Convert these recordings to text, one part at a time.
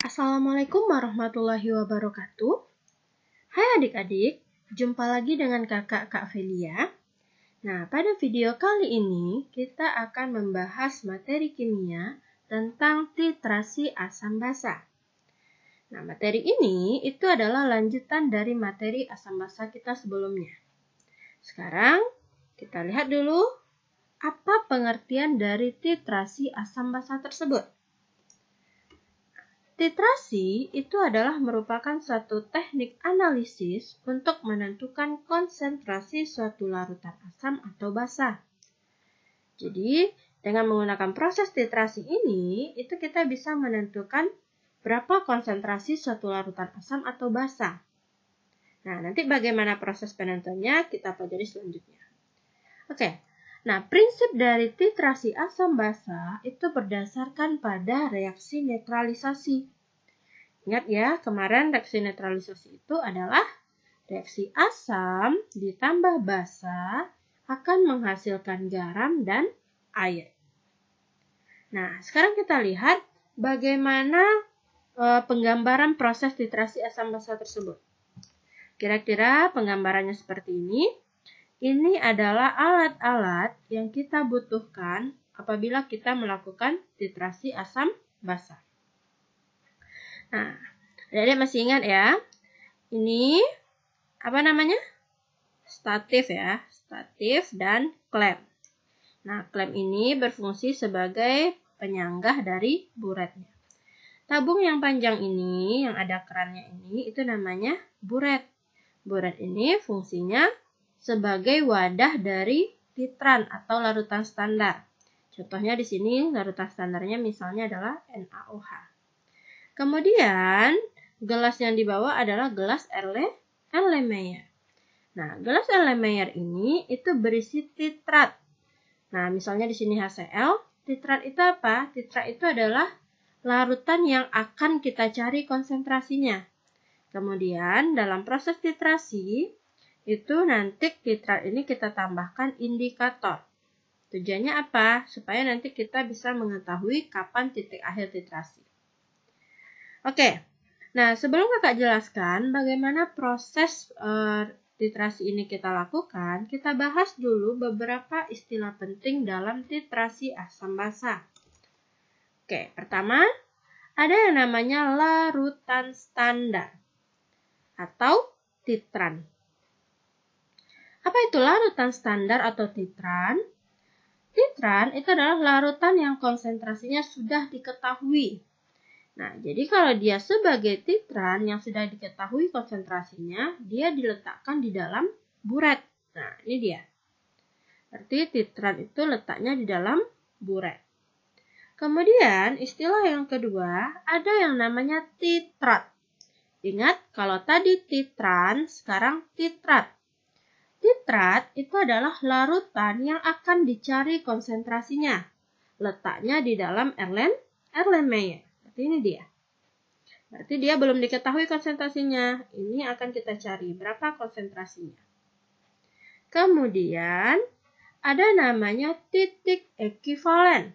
Assalamualaikum warahmatullahi wabarakatuh. Hai adik-adik, jumpa lagi dengan kakak Kak Velia. Nah, pada video kali ini kita akan membahas materi kimia tentang titrasi asam basa. Nah, materi ini itu adalah lanjutan dari materi asam basa kita sebelumnya. Sekarang kita lihat dulu apa pengertian dari titrasi asam basa tersebut. Titrasi itu adalah merupakan suatu teknik analisis untuk menentukan konsentrasi suatu larutan asam atau basa. Jadi, dengan menggunakan proses titrasi ini, itu kita bisa menentukan berapa konsentrasi suatu larutan asam atau basa. Nah, nanti bagaimana proses penentuannya kita pelajari selanjutnya. Oke, nah prinsip dari titrasi asam basa itu berdasarkan pada reaksi netralisasi. Ingat ya, kemarin reaksi netralisasi itu adalah reaksi asam ditambah basa akan menghasilkan garam dan air. Nah, sekarang kita lihat bagaimana penggambaran proses titrasi asam basa tersebut. Kira-kira penggambarannya seperti ini. Ini adalah alat-alat yang kita butuhkan apabila kita melakukan titrasi asam basa. Nah, adik-adik masih ingat ya? Ini apa namanya? Statif ya, statif dan klem. Nah, klem ini berfungsi sebagai penyanggah dari buretnya. Tabung yang panjang ini, yang ada kerannya ini, itu namanya buret. Buret ini fungsinya sebagai wadah dari titran atau larutan standar. Contohnya di sini larutan standarnya misalnya adalah NaOH. Kemudian gelas yang dibawa adalah gelas Erlenmeyer. Nah, gelas Erlenmeyer ini itu berisi titrat. Nah, misalnya di sini HCl, titrat itu apa? Titrat itu adalah larutan yang akan kita cari konsentrasinya. Kemudian dalam proses titrasi itu nanti titrat ini kita tambahkan indikator. Tujuannya apa? Supaya nanti kita bisa mengetahui kapan titik akhir titrasi. Oke, nah sebelum kakak jelaskan bagaimana proses titrasi ini kita lakukan, kita bahas dulu beberapa istilah penting dalam titrasi asam basa. Oke, pertama ada yang namanya larutan standar atau titran. Apa itu larutan standar atau titran? Titran itu adalah larutan yang konsentrasinya sudah diketahui. Nah, jadi kalau dia sebagai titran yang sudah diketahui konsentrasinya, dia diletakkan di dalam buret. Nah, ini dia. Berarti titran itu letaknya di dalam buret. Kemudian, istilah yang kedua, ada yang namanya titrat. Ingat, kalau tadi titran, sekarang titrat. Titrat itu adalah larutan yang akan dicari konsentrasinya. Letaknya di dalam Erlenmeyer. Berarti ini dia. Berarti dia belum diketahui konsentrasinya. Ini akan kita cari berapa konsentrasinya. Kemudian ada namanya titik ekivalen.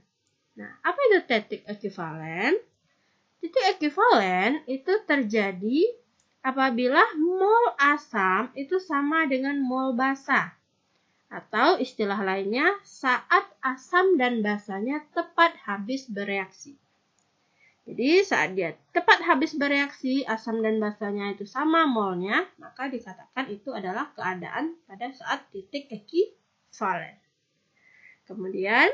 Nah, apa itu titik ekivalen? Titik ekivalen itu terjadi apabila mol asam itu sama dengan mol basa. Atau istilah lainnya saat asam dan basanya tepat habis bereaksi. Jadi saat dia tepat habis bereaksi, asam dan basanya itu sama molnya, maka dikatakan itu adalah keadaan pada saat titik ekivalen. Kemudian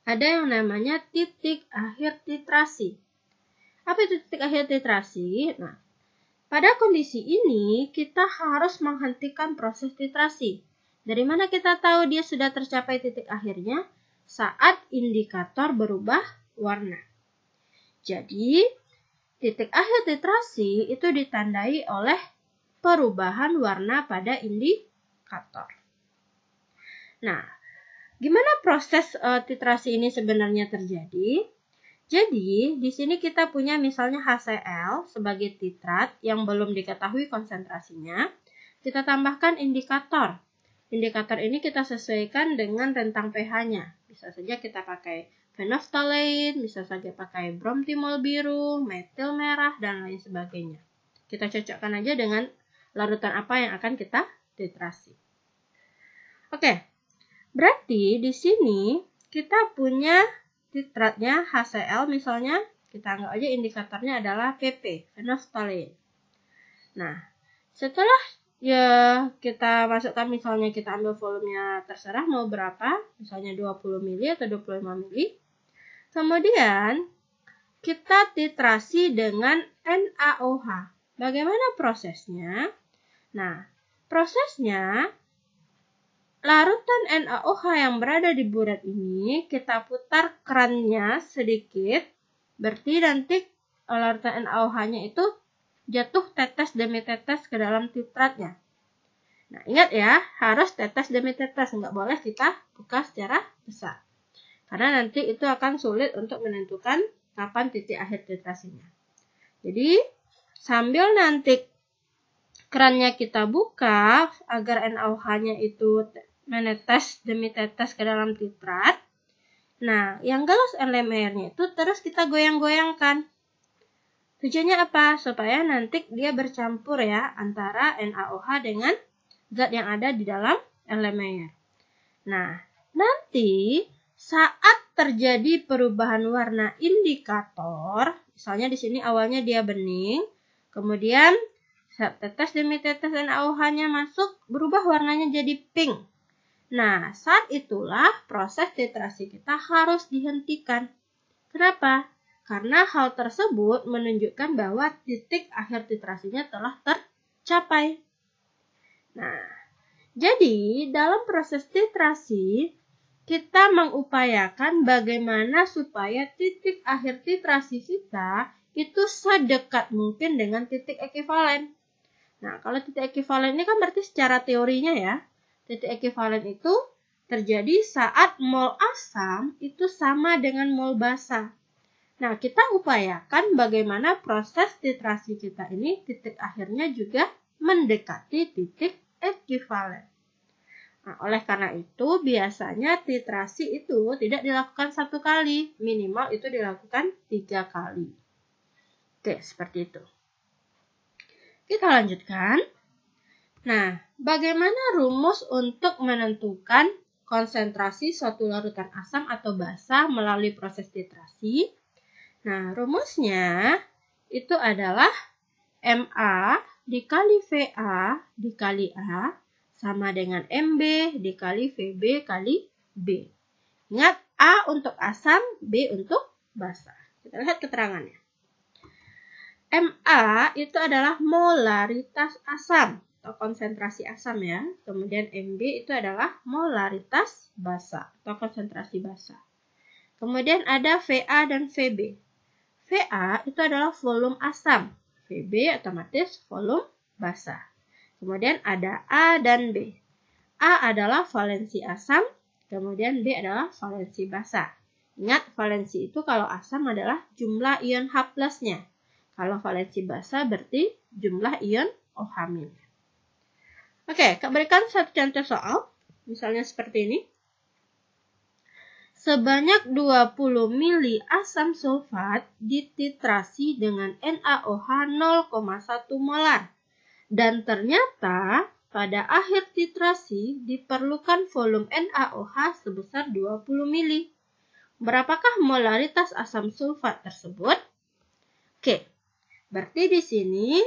ada yang namanya titik akhir titrasi. Apa itu titik akhir titrasi? Nah, pada kondisi ini, kita harus menghentikan proses titrasi. Dari mana kita tahu dia sudah tercapai titik akhirnya? Saat indikator berubah warna. Jadi, titik akhir titrasi itu ditandai oleh perubahan warna pada indikator. Nah, gimana proses titrasi ini sebenarnya terjadi? Jadi, di sini kita punya misalnya HCl sebagai titrat yang belum diketahui konsentrasinya. Kita tambahkan indikator. Indikator ini kita sesuaikan dengan rentang pH-nya. Bisa saja kita pakai phenolphthalein, bisa saja pakai bromtimol biru, metil merah, dan lain sebagainya. Kita cocokkan aja dengan larutan apa yang akan kita titrasi. Oke, berarti di sini kita punya titratnya HCl misalnya, kita anggap aja indikatornya adalah PP, phenolphthalein. Nah, setelah kita masukkan, misalnya kita ambil volumenya terserah mau berapa, misalnya 20 mili atau 25 mili. Kemudian kita titrasi dengan NaOH. Bagaimana prosesnya? Nah, prosesnya larutan NaOH yang berada di burat ini kita putar kerannya sedikit, berarti nanti larutan NaOH-nya itu jatuh tetes demi tetes ke dalam titratnya. Nah, ingat ya, harus tetes demi tetes, nggak boleh kita buka secara besar. Karena nanti itu akan sulit untuk menentukan kapan titik akhir titrasinya. Jadi, sambil nanti kerannya kita buka agar NaOH-nya itu menetes demi tetes ke dalam titrat. Nah, yang gelas NaOH-nya itu terus kita goyang-goyangkan. Tujuannya apa? Supaya nanti dia bercampur ya antara NaOH dengan zat yang ada di dalam NaOH. Nah, nanti saat terjadi perubahan warna indikator, misalnya di sini awalnya dia bening, kemudian tetes demi tetes NaOH-nya masuk, berubah warnanya jadi pink. Nah, saat itulah proses titrasi kita harus dihentikan. Kenapa? Karena hal tersebut menunjukkan bahwa titik akhir titrasinya telah tercapai. Nah, jadi dalam proses titrasi, kita mengupayakan bagaimana supaya titik akhir titrasi kita itu sedekat mungkin dengan titik ekivalen. Nah, kalau titik ekivalen ini kan berarti secara teorinya ya, titik ekivalen itu terjadi saat mol asam itu sama dengan mol basa. Nah, kita upayakan bagaimana proses titrasi kita ini titik akhirnya juga mendekati titik ekivalen. Nah, oleh karena itu biasanya titrasi itu tidak dilakukan 1 kali, minimal itu dilakukan 3 kali. Oke, seperti itu. Kita lanjutkan. Nah, bagaimana rumus untuk menentukan konsentrasi suatu larutan asam atau basa melalui proses titrasi? Nah, rumusnya itu adalah MA dikali VA dikali A sama dengan MB dikali VB kali B. Ingat, A untuk asam, B untuk basa. Kita lihat keterangannya. MA itu adalah molaritas asam atau konsentrasi asam ya. Kemudian MB itu adalah molaritas basa atau konsentrasi basa. Kemudian ada VA dan VB. VA itu adalah volume asam, VB otomatis volume basa. Kemudian ada A dan B. A adalah valensi asam, kemudian B adalah valensi basa. Ingat, valensi itu kalau asam adalah jumlah ion H+-nya. Kalau valensi basa berarti jumlah ion OH-. Oke, berikan satu contoh soal, misalnya seperti ini. Sebanyak 20 mili asam sulfat dititrasi dengan NaOH 0,1 molar. Dan ternyata pada akhir titrasi diperlukan volume NaOH sebesar 20 mili. Berapakah molaritas asam sulfat tersebut? Oke, berarti di sini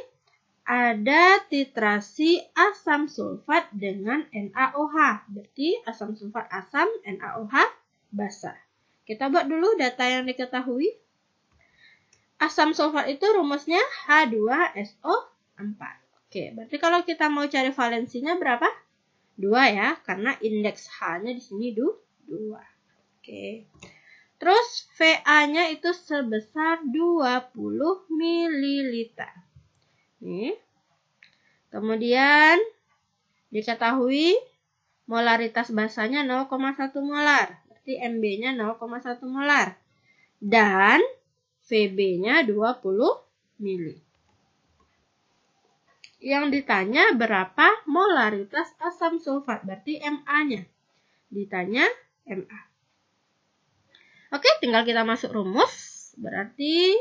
ada titrasi asam sulfat dengan NaOH. Berarti asam sulfat asam, NaOH basa. Kita buat dulu data yang diketahui. Asam sulfat itu rumusnya H2SO4. Oke, berarti kalau kita mau cari valensinya berapa? 2 ya, karena indeks H-nya di sini 2. Oke. Terus VA-nya itu sebesar 20 ml. Nih. Kemudian diketahui molaritas basanya 0,1 molar. Berarti MB-nya 0,1 molar. Dan VB-nya 20 mili. Yang ditanya berapa molaritas asam sulfat, berarti MA-nya. Ditanya MA. Oke, tinggal kita masuk rumus. Berarti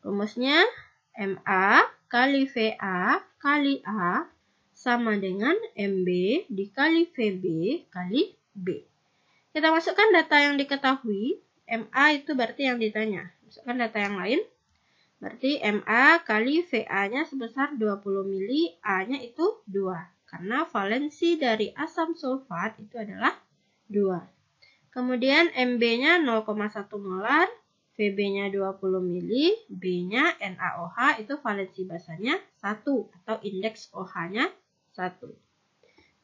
rumusnya MA kali VA kali A sama dengan MB dikali VB kali B. Kita masukkan data yang diketahui. MA itu berarti yang ditanya. Masukkan data yang lain. Berarti MA kali VA-nya sebesar 20 mili, A-nya itu 2. Karena valensi dari asam sulfat itu adalah 2. Kemudian MB-nya 0,1 molar, VB-nya 20 mili, B-nya NaOH itu valensi basanya 1 atau indeks OH-nya 1.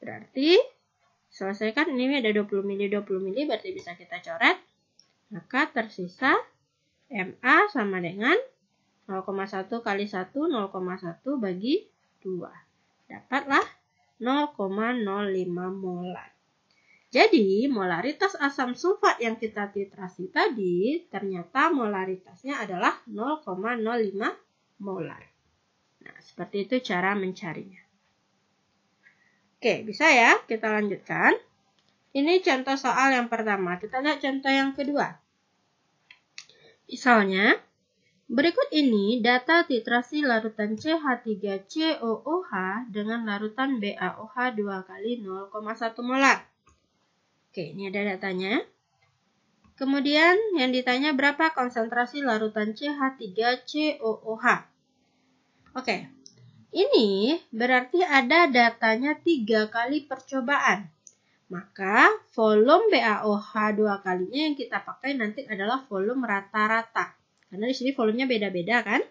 Berarti selesaikan ini ada 20 mili berarti bisa kita coret. Maka tersisa MA sama dengan 0,1 kali 1, 0,1 bagi 2. Dapatlah 0,05 molar. Jadi, molaritas asam sulfat yang kita titrasi tadi, ternyata molaritasnya adalah 0,05 molar. Nah, seperti itu cara mencarinya. Oke, bisa ya? Kita lanjutkan. Ini contoh soal yang pertama. Kita lihat contoh yang kedua. Misalnya, berikut ini data titrasi larutan CH3COOH dengan larutan BaOH 2 kali 0,1 molar. Oke, ini ada datanya. Kemudian yang ditanya berapa konsentrasi larutan CH3COOH. Oke, ini berarti ada datanya 3 kali percobaan. Maka volume BaOH 2 kalinya yang kita pakai nanti adalah volume rata-rata. Karena di sini volumenya beda-beda kan.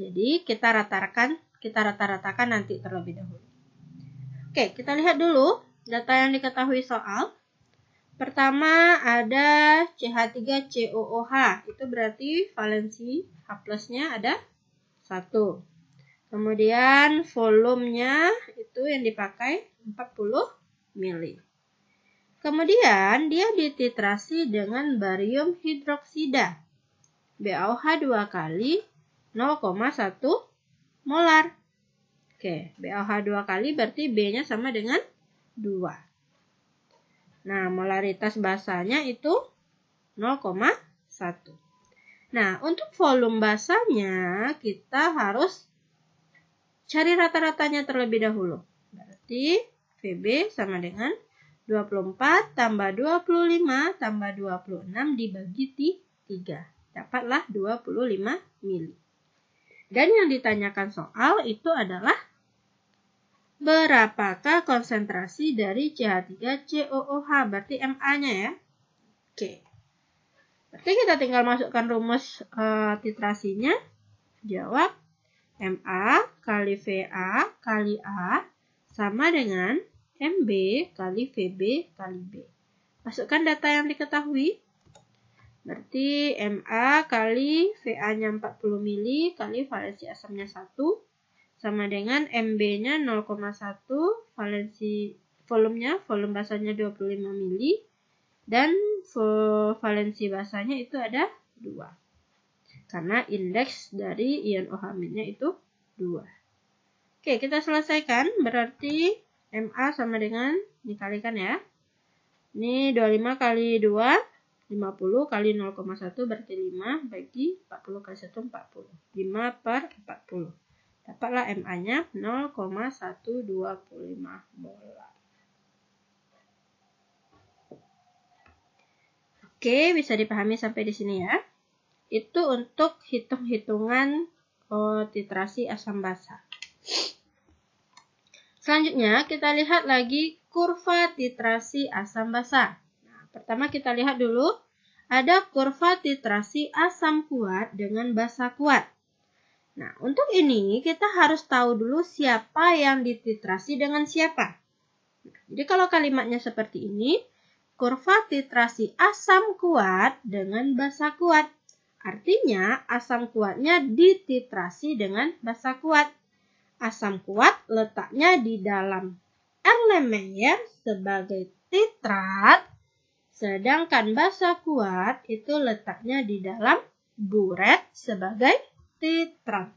Jadi kita rata-ratakan nanti terlebih dahulu. Oke, kita lihat dulu data yang diketahui soal. Pertama ada CH3COOH. Itu berarti valensi H+-nya ada 1. Kemudian volumenya itu yang dipakai 40 mili. Kemudian dia dititrasi dengan barium hidroksida. BaOH 2 kali 0,1 molar. Oke, BaOH 2 kali berarti B-nya sama dengan 2. Nah, molaritas basanya itu 0,1. Nah, untuk volume basanya kita harus cari rata-ratanya terlebih dahulu. Berarti VB sama dengan 24 tambah 25 tambah 26 dibagi 3. Dapatlah 25 mili. Dan yang ditanyakan soal itu adalah berapakah konsentrasi dari CH3COOH, berarti MA-nya ya. Oke. Berarti kita tinggal masukkan rumus titrasinya. Jawab MA kali VA kali A sama dengan MB kali VB kali B. Masukkan data yang diketahui. Berarti MA kali VA-nya 40 mili kali valensi asamnya 1 sama dengan MB-nya 0,1 volume basanya 25 mili dan valensi basanya itu ada 2. Karena indeks dari ion OH-nya itu 2. Oke, kita selesaikan. Berarti MA sama dengan dikalikan ya. Ini 25 kali 2 50 kali 0,1 berarti 5 bagi 40 kali 1 40. 5 per 40. Dapatlah MA-nya 0,125 molar. Oke, bisa dipahami sampai di sini ya. Itu untuk hitung-hitungan titrasi asam basa. Selanjutnya kita lihat lagi kurva titrasi asam basa. Nah, pertama kita lihat dulu ada kurva titrasi asam kuat dengan basa kuat. Nah, untuk ini kita harus tahu dulu siapa yang dititrasi dengan siapa. Nah, jadi kalau kalimatnya seperti ini, kurva titrasi asam kuat dengan basa kuat. Artinya asam kuatnya dititrasi dengan basa kuat. Asam kuat letaknya di dalam Erlenmeyer sebagai titrat, sedangkan basa kuat itu letaknya di dalam buret sebagai titrat.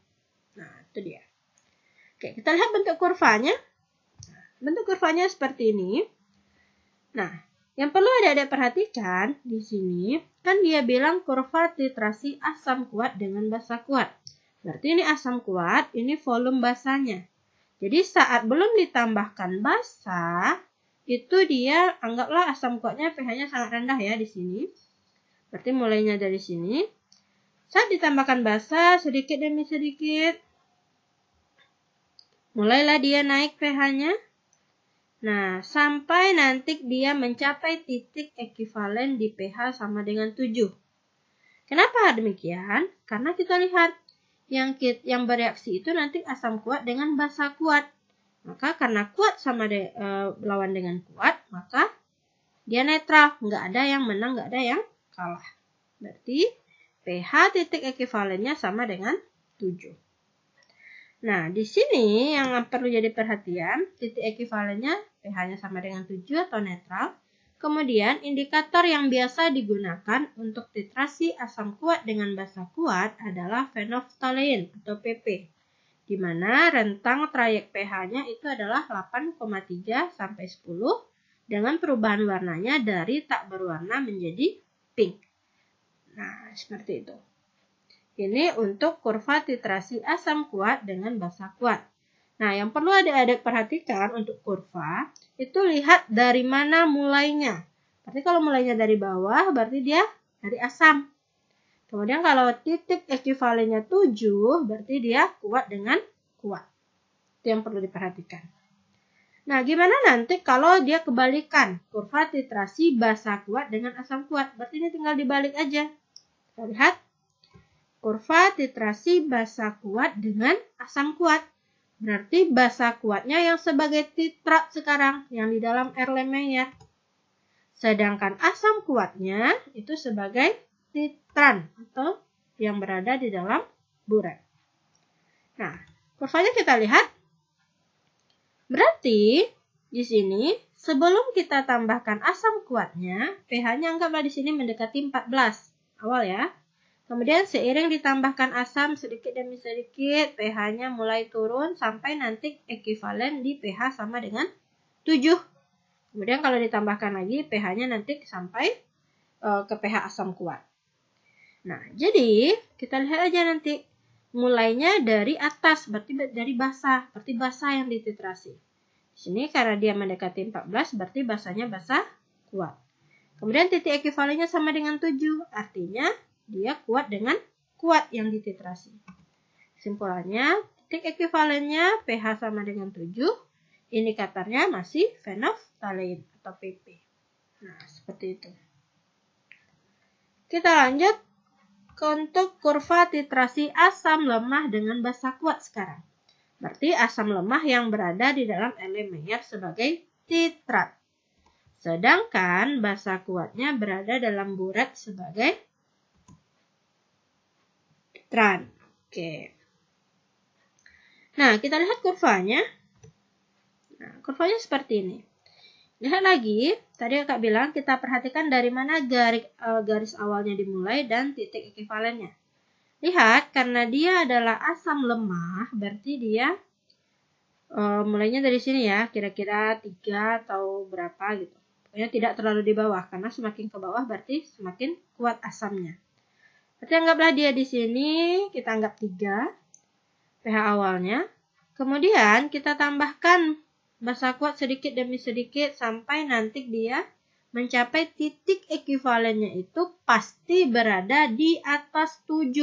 Nah, itu dia. Oke, kita lihat bentuk kurvanya. Bentuk kurvanya seperti ini. Nah, Yang perlu adik-adik perhatikan di sini, kan dia bilang kurva titrasi asam kuat dengan basa kuat. Berarti ini asam kuat, ini volume basanya. Jadi saat belum ditambahkan basa, itu dia anggaplah asam kuatnya pH-nya sangat rendah ya di sini. Berarti mulainya dari sini. Saat ditambahkan basa sedikit demi sedikit, mulailah dia naik pH-nya. Nah, sampai nanti dia mencapai titik ekivalen di pH sama dengan 7. Kenapa demikian? Karena kita lihat yang bereaksi itu nanti asam kuat dengan basa kuat. Maka karena kuat sama lawan dengan kuat, maka dia netral. Nggak ada yang menang, nggak ada yang kalah. Berarti pH titik ekivalennya sama dengan 7. Nah, di sini yang perlu jadi perhatian, titik ekivalennya pH-nya sama dengan 7 atau netral. Kemudian, indikator yang biasa digunakan untuk titrasi asam kuat dengan basa kuat adalah phenolphthalein atau PP, di mana rentang trayek pH-nya itu adalah 8,3 sampai 10 dengan perubahan warnanya dari tak berwarna menjadi pink. Nah, seperti itu. Ini untuk kurva titrasi asam kuat dengan basa kuat. Nah, yang perlu adik-adik perhatikan untuk kurva, itu lihat dari mana mulainya. Berarti kalau mulainya dari bawah, berarti dia dari asam. Kemudian kalau titik ekivalennya 7, berarti dia kuat dengan kuat. Itu yang perlu diperhatikan. Nah, gimana nanti kalau dia kebalikan? Kurva titrasi basa kuat dengan asam kuat. Berarti ini tinggal dibalik aja. Kita lihat. Kurva titrasi basa kuat dengan asam kuat. Berarti basa kuatnya yang sebagai titrat sekarang, yang di dalam Erlenmeyer. Sedangkan asam kuatnya itu sebagai titran atau yang berada di dalam buret. Nah, kurvanya kita lihat. Berarti di sini sebelum kita tambahkan asam kuatnya, pH-nya anggaplah di sini mendekati 14 awal ya. Kemudian seiring ditambahkan asam sedikit demi sedikit, pH-nya mulai turun sampai nanti ekivalen di pH sama dengan 7. Kemudian kalau ditambahkan lagi, pH-nya nanti sampai ke pH asam kuat. Nah, jadi kita lihat aja nanti. Mulainya dari atas, berarti dari basa. Berarti basa yang dititrasi. Di sini karena dia mendekati 14, berarti basanya basa kuat. Kemudian titik ekivalennya sama dengan 7, artinya dia kuat dengan kuat yang dititrasi. Kesimpulannya, titik ekivalennya pH sama dengan 7, indikatornya masih phenolphthalein atau PP. Nah, seperti itu. Kita lanjut untuk kurva titrasi asam lemah dengan basa kuat sekarang. Berarti asam lemah yang berada di dalam Erlenmeyer sebagai titrat. Sedangkan basa kuatnya berada dalam buret sebagai titran. Oke. Nah, kita lihat kurvanya. Nah, kurvanya seperti ini. Lihat lagi, tadi kakak bilang kita perhatikan dari mana garis awalnya dimulai dan titik ekivalennya. Lihat, karena dia adalah asam lemah, berarti dia mulainya dari sini ya, kira-kira 3 atau berapa gitu. Pokoknya tidak terlalu di bawah, karena semakin ke bawah berarti semakin kuat asamnya. Berarti anggaplah dia di sini, kita anggap 3 pH awalnya. Kemudian kita tambahkan basa kuat sedikit demi sedikit sampai nanti dia mencapai titik ekivalennya itu pasti berada di atas 7.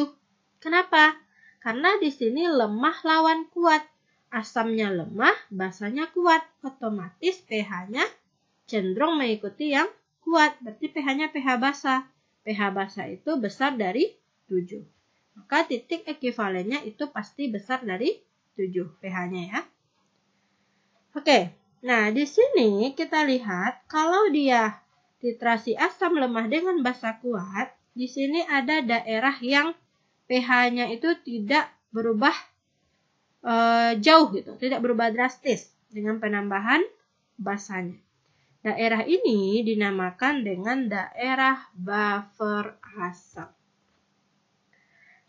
Kenapa? Karena di sini lemah lawan kuat. Asamnya lemah, basanya kuat. Otomatis pH-nya cenderung mengikuti yang kuat. Berarti pH-nya pH basa. pH basa itu besar dari 7. Maka titik ekivalennya itu pasti besar dari 7 pH-nya ya. Oke, nah di sini kita lihat kalau dia titrasi asam lemah dengan basa kuat, di sini ada daerah yang pH-nya itu tidak berubah jauh gitu, tidak berubah drastis dengan penambahan basanya. Daerah ini dinamakan dengan daerah buffer asam.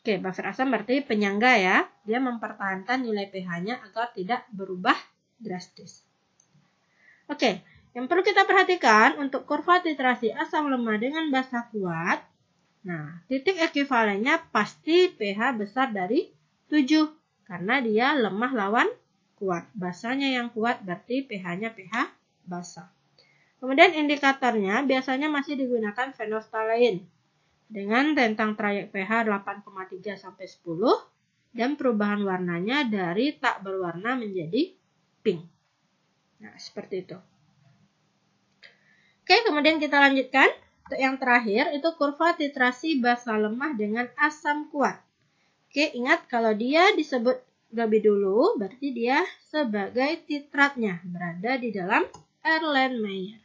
Oke, buffer asam berarti penyangga ya. Dia mempertahankan nilai pH-nya agar tidak berubah drastis. Oke, Yang perlu kita perhatikan untuk kurva titrasi asam lemah dengan basa kuat, nah, titik ekuivalennya pasti pH besar dari 7 karena dia lemah lawan kuat. Basanya yang kuat berarti pH-nya pH basa. Kemudian indikatornya biasanya masih digunakan phenolphthalein dengan rentang trayek pH 8,3 sampai 10 dan perubahan warnanya dari tak berwarna menjadi pink. Nah, seperti itu. Oke, kemudian kita lanjutkan. Untuk yang terakhir itu kurva titrasi basa lemah dengan asam kuat. Oke, ingat kalau dia disebut lebih dulu, berarti dia sebagai titratnya berada di dalam Erlenmeyer.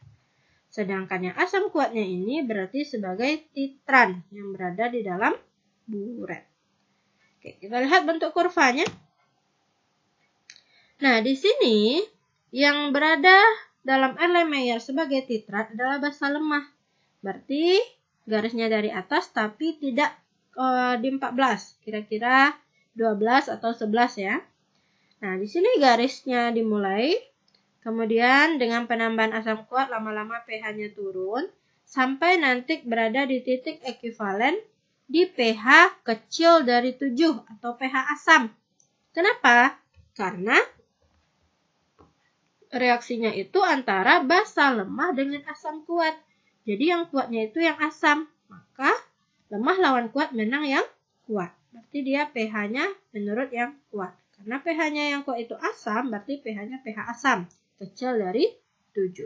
Sedangkan yang asam kuatnya ini berarti sebagai titran yang berada di dalam buret. Oke, kita lihat bentuk kurvanya. Nah, di sini yang berada dalam Erlenmeyer sebagai titrat adalah basa lemah. Berarti garisnya dari atas tapi tidak di 14, kira-kira 12 atau 11 ya. Nah, di sini garisnya dimulai, kemudian dengan penambahan asam kuat lama-lama pH-nya turun, sampai nanti berada di titik ekuivalen di pH kecil dari 7 atau pH asam. Kenapa? Karena reaksinya itu antara basa lemah dengan asam kuat. Jadi yang kuatnya itu yang asam, maka lemah lawan kuat menang yang kuat. Berarti dia pH-nya menurut yang kuat. Karena pH-nya yang kuat itu asam, berarti pH-nya pH asam, kecil dari 7.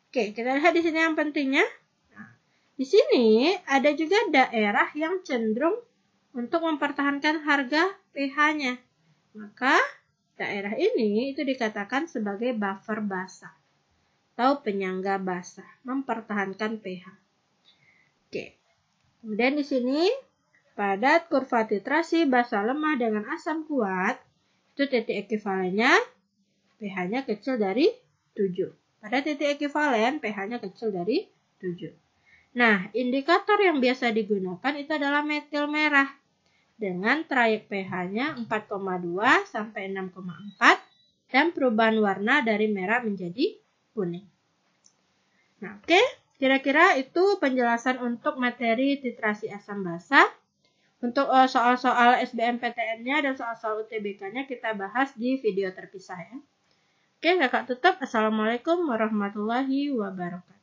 Oke, kita lihat di sini yang pentingnya. Nah, di sini ada juga daerah yang cenderung untuk mempertahankan harga pH-nya. Maka daerah ini itu dikatakan sebagai buffer basa atau penyangga basa, mempertahankan pH. Oke. Kemudian di sini pada kurva titrasi basa lemah dengan asam kuat, itu titik ekuivalennya pH-nya kecil dari 7. Pada titik ekuivalen pH-nya kecil dari 7. Nah, indikator yang biasa digunakan itu adalah metil merah dengan trayek pH-nya 4,2 sampai 6,4 dan perubahan warna dari merah menjadi kuning. Nah, oke. Kira-kira itu penjelasan untuk materi titrasi asam basa. Untuk soal-soal SBMPTN-nya dan soal-soal UTBK-nya kita bahas di video terpisah ya. Oke, kakak tutup. Assalamualaikum warahmatullahi wabarakatuh.